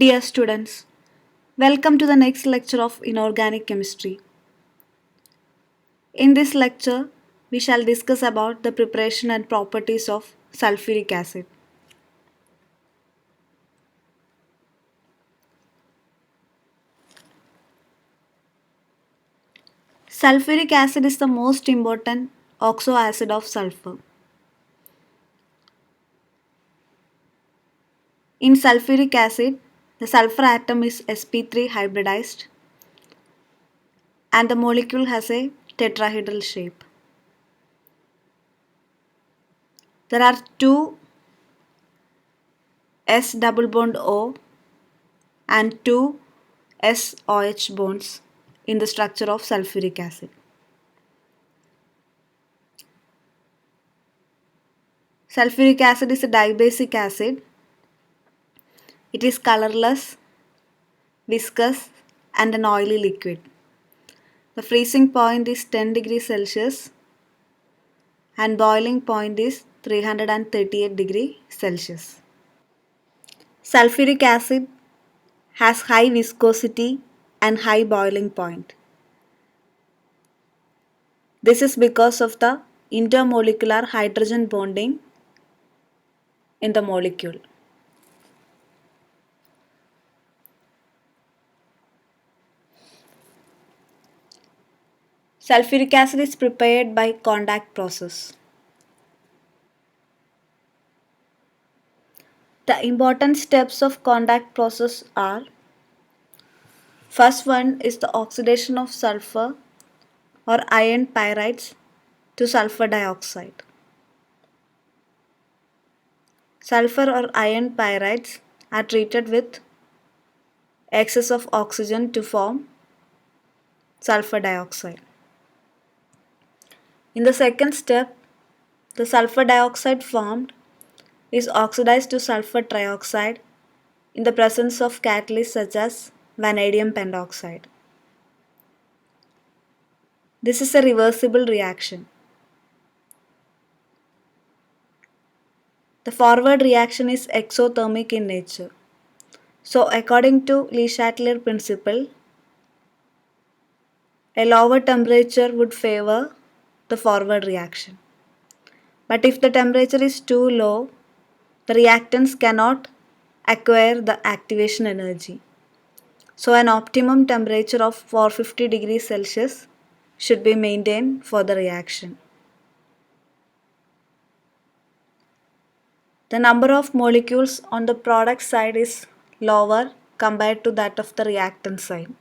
Dear students, welcome to the next lecture of Inorganic Chemistry. In this lecture, we shall discuss about the preparation and properties of sulfuric acid. Sulfuric acid is the most important oxoacid of sulfur. In sulfuric acid, the sulfur atom is sp3 hybridized and the molecule has a tetrahedral shape. There are two S double bond O and two SOH bonds in the structure of sulfuric acid. Sulfuric acid is a dibasic acid. It is colorless, viscous and an oily liquid. The freezing point is 10 degrees Celsius and boiling point is 338 degrees Celsius. Sulfuric acid has high viscosity and high boiling point. This is because of the intermolecular hydrogen bonding in the molecule. Sulfuric acid is prepared by contact process. The important steps of contact process are: first one is the oxidation of sulfur or iron pyrites to sulfur dioxide. Sulfur or iron pyrites are treated with excess of oxygen to form sulfur dioxide. In the second step, the sulfur dioxide formed is oxidized to sulfur trioxide in the presence of catalysts such as vanadium pentoxide. This is a reversible reaction. The forward reaction is exothermic in nature. So according to Le Chatelier principle, a lower temperature would favor the forward reaction. But if the temperature is too low, the reactants cannot acquire the activation energy. So an optimum temperature of 450 degrees Celsius should be maintained for the reaction. The number of molecules on the product side is lower compared to that of the reactant side.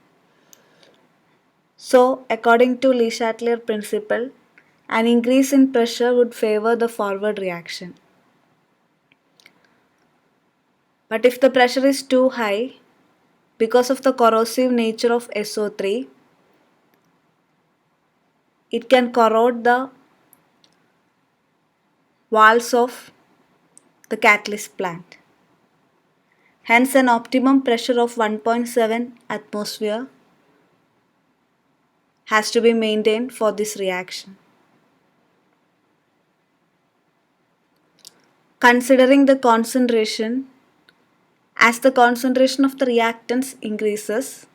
So, according to Le Chatelier principle, an increase in pressure would favor the forward reaction. But if the pressure is too high, because of the corrosive nature of SO3, it can corrode the walls of the catalyst plant. Hence, an optimum pressure of 1.7 atmosphere has to be maintained for this reaction. Considering the concentration, as the concentration of the reactants increases,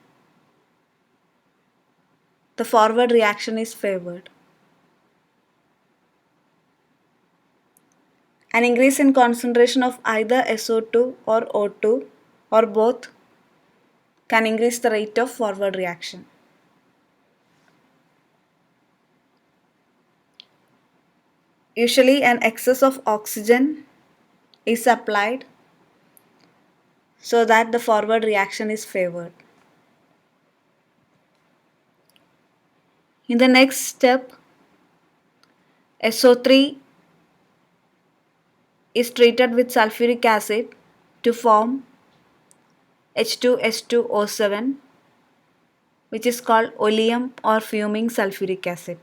the forward reaction is favored. An increase in concentration of either SO2 or O2 or both can increase the rate of forward reaction. Usually an excess of oxygen is applied so that the forward reaction is favored. In the next step, SO3 is treated with sulfuric acid to form H2S2O7, which is called oleum or fuming sulfuric acid.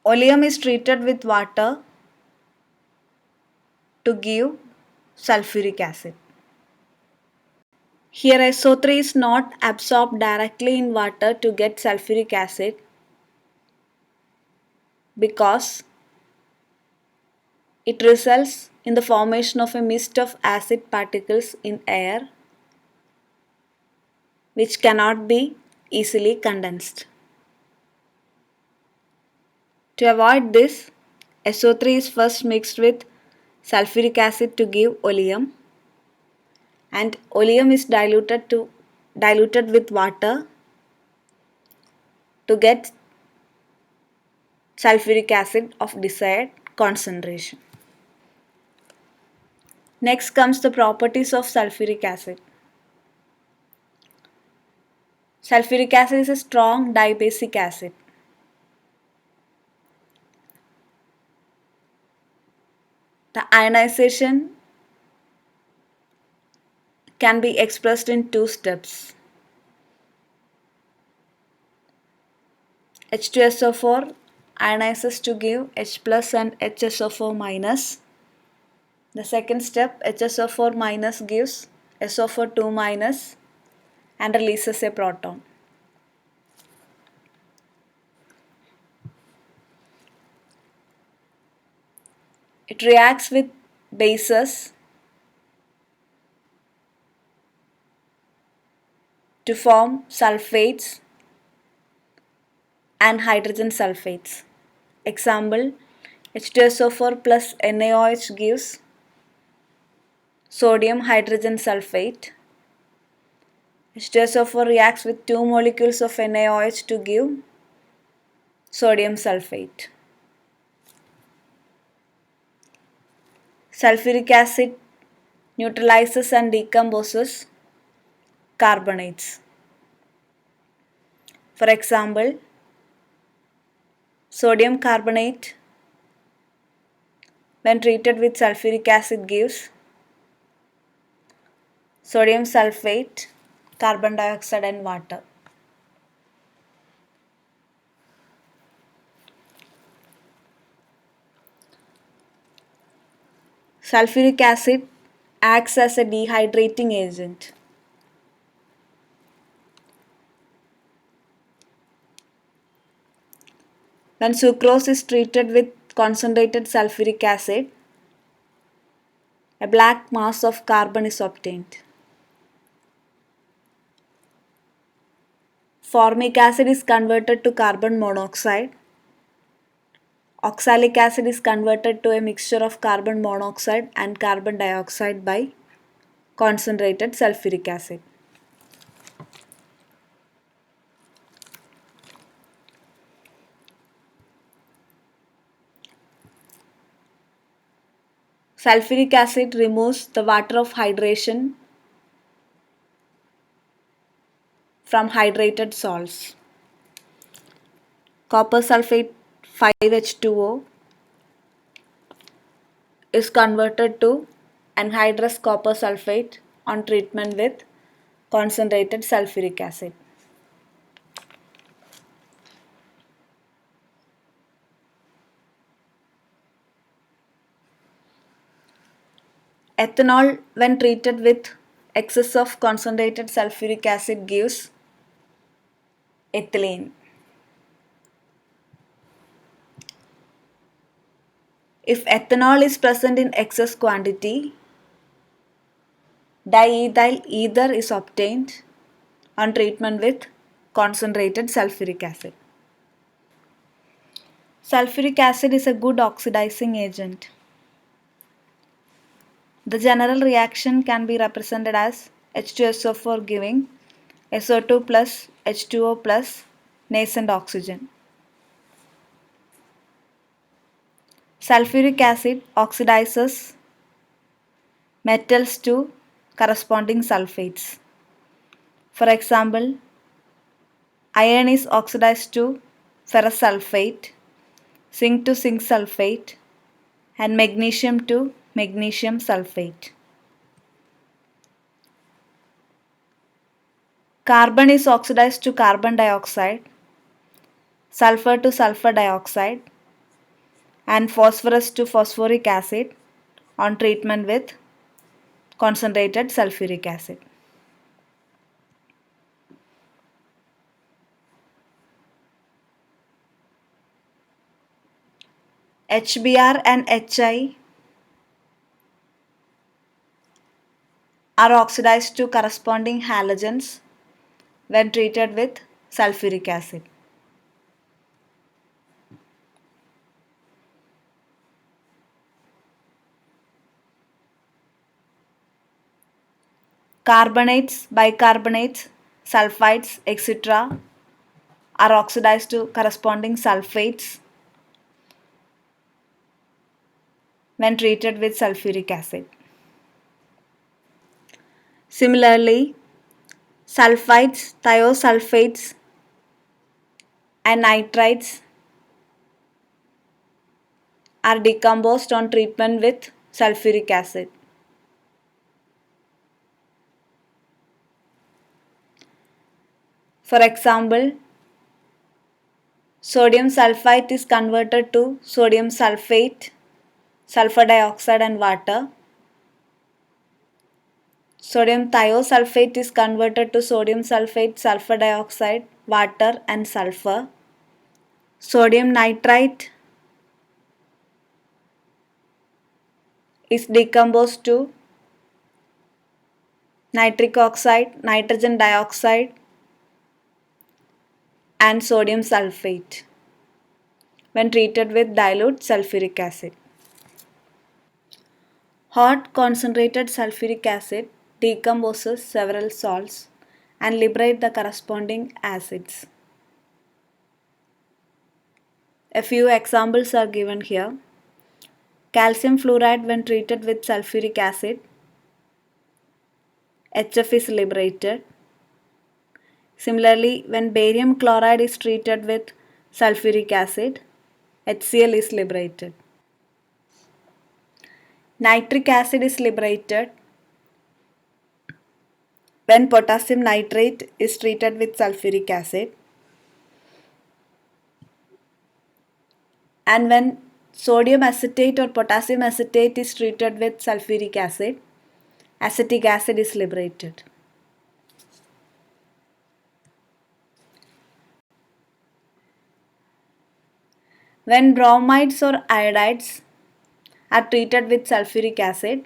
Oleum is treated with water to give sulfuric acid. Here SO3 is not absorbed directly in water to get sulfuric acid because It results in the formation of a mist of acid particles in air which cannot be easily condensed. To avoid this, SO3 is first mixed with sulfuric acid to give oleum, and oleum is diluted with water to get sulfuric acid of desired concentration. Next comes the properties of sulfuric acid. Sulfuric acid is a strong dibasic acid. The ionization can be expressed in two steps. H2SO4 ionizes to give H plus and HSO4 minus. The second step, HSO4 minus gives SO4 2 minus and releases a proton. It reacts with bases to form sulfates and hydrogen sulfates. Example, H2SO4 plus NaOH gives sodium hydrogen sulfate. H2SO4 reacts with two molecules of NaOH to give sodium sulfate. Sulfuric acid neutralizes and decomposes carbonates. For example, sodium carbonate when treated with sulfuric acid gives sodium sulfate, carbon dioxide and water. Sulfuric acid acts as a dehydrating agent. When sucrose is treated with concentrated sulfuric acid, a black mass of carbon is obtained. Formic acid is converted to carbon monoxide. Oxalic acid is converted to a mixture of carbon monoxide and carbon dioxide by concentrated sulfuric acid. Sulfuric acid removes the water of hydration from hydrated salts. Copper sulfate 5H2O is converted to anhydrous copper sulfate on treatment with concentrated sulfuric acid. Ethanol, when treated with excess of concentrated sulfuric acid, gives ethylene. If ethanol is present in excess quantity, diethyl ether is obtained on treatment with concentrated sulfuric acid. Sulfuric acid is a good oxidizing agent. The general reaction can be represented as H2SO4 giving SO2 plus H2O plus nascent oxygen. Sulfuric acid oxidizes metals to corresponding sulfates. For example, iron is oxidized to ferrous sulfate, zinc to zinc sulfate, and magnesium to magnesium sulfate. Carbon is oxidized to carbon dioxide, sulfur to sulfur dioxide, and phosphorus to phosphoric acid on treatment with concentrated sulfuric acid. HBr and HI are oxidized to corresponding halogens when treated with sulfuric acid. Carbonates, bicarbonates, sulfides, etc. are oxidized to corresponding sulfates when treated with sulfuric acid. Similarly, sulfides, thiosulfates, and nitrites are decomposed on treatment with sulfuric acid. For example, sodium sulfite is converted to sodium sulfate, sulfur dioxide and water. Sodium thiosulfate is converted to sodium sulfate, sulfur dioxide, water and sulfur. Sodium nitrite is decomposed to nitric oxide, nitrogen dioxide and sodium sulfate when treated with dilute sulfuric acid. Hot concentrated sulfuric acid decomposes several salts and liberates the corresponding acids. A few examples are given here. Calcium fluoride when treated with sulfuric acid, HF is liberated. Similarly, when barium chloride is treated with sulfuric acid, HCl is liberated. Nitric acid is liberated when potassium nitrate is treated with sulfuric acid, and when sodium acetate or potassium acetate is treated with sulfuric acid, acetic acid is liberated. When bromides or iodides are treated with sulfuric acid,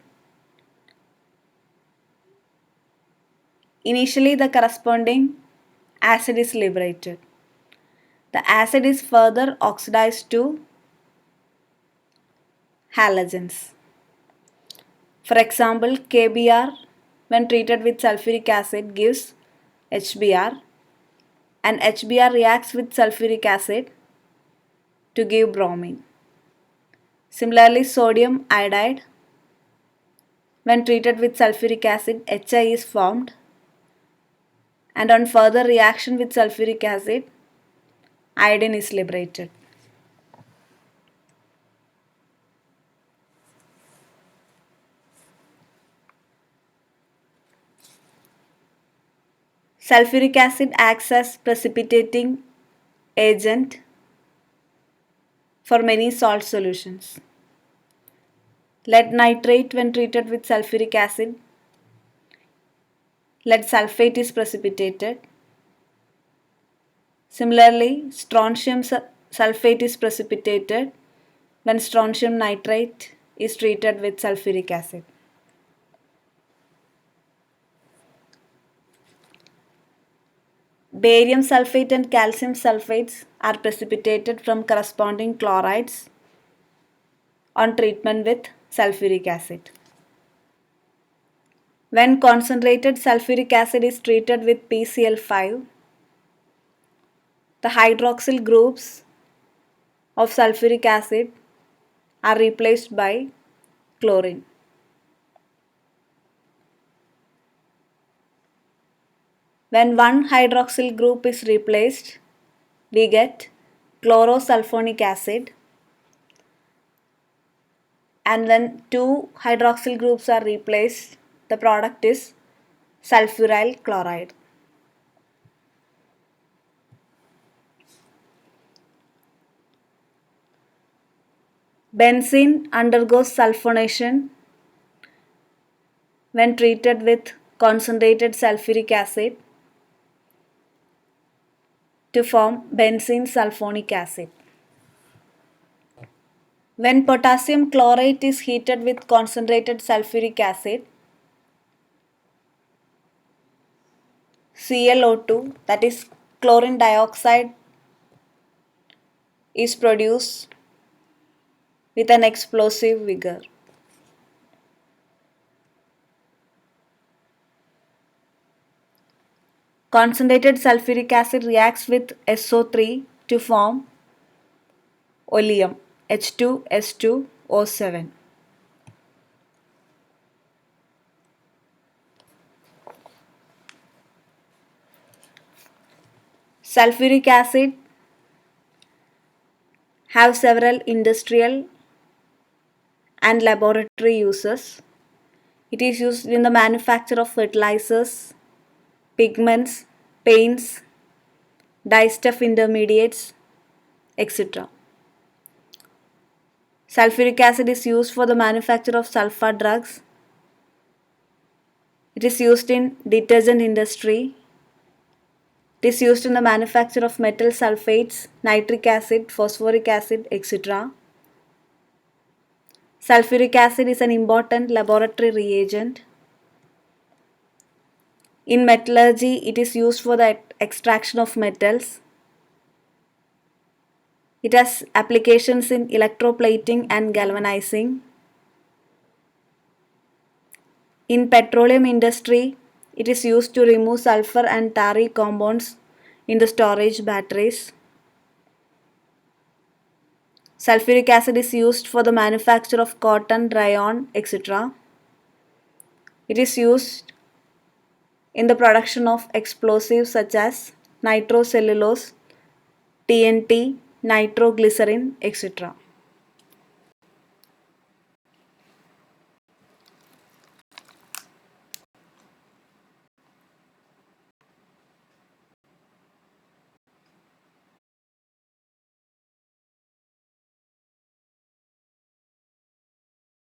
initially the corresponding acid is liberated. The acid is further oxidized to halogens. For example, KBr when treated with sulfuric acid gives HBr, and HBr reacts with sulfuric acid to give bromine. Similarly, sodium iodide when treated with sulfuric acid, Hi is formed, and on further reaction with sulfuric acid, iodine is liberated. Sulfuric acid acts as precipitating agent for many salt solutions. Lead nitrate when treated with sulfuric acid, lead sulfate is precipitated. Similarly, strontium sulfate is precipitated when strontium nitrate is treated with sulfuric acid. Barium sulfate and calcium sulfates are precipitated from corresponding chlorides on treatment with sulfuric acid. When concentrated sulfuric acid is treated with PCl5, the hydroxyl groups of sulfuric acid are replaced by chlorine. When one hydroxyl group is replaced, we get chlorosulfonic acid, and when two hydroxyl groups are replaced, the product is sulfuryl chloride. Benzene undergoes sulfonation when treated with concentrated sulfuric acid to form benzene sulfonic acid. When potassium chlorate is heated with concentrated sulfuric acid, ClO2, that is chlorine dioxide, is produced with an explosive vigor. Concentrated sulfuric acid reacts with SO3 to form oleum H2S2O7. Sulfuric acid have several industrial and laboratory uses. It is used in the manufacture of fertilizers, pigments, paints, dyestuff intermediates, etc. Sulfuric acid is used for the manufacture of sulfur drugs. It is used in detergent industry. It is used in the manufacture of metal sulfates, nitric acid, phosphoric acid, etc. Sulfuric acid is an important laboratory reagent. In metallurgy, it is used for the extraction of metals. It has applications in electroplating and galvanizing. In petroleum industry, it is used to remove sulfur and tarry compounds in the storage batteries. Sulfuric acid is used for the manufacture of cotton, rayon, etc. It is used in the production of explosives such as nitrocellulose, TNT, nitroglycerin, etc.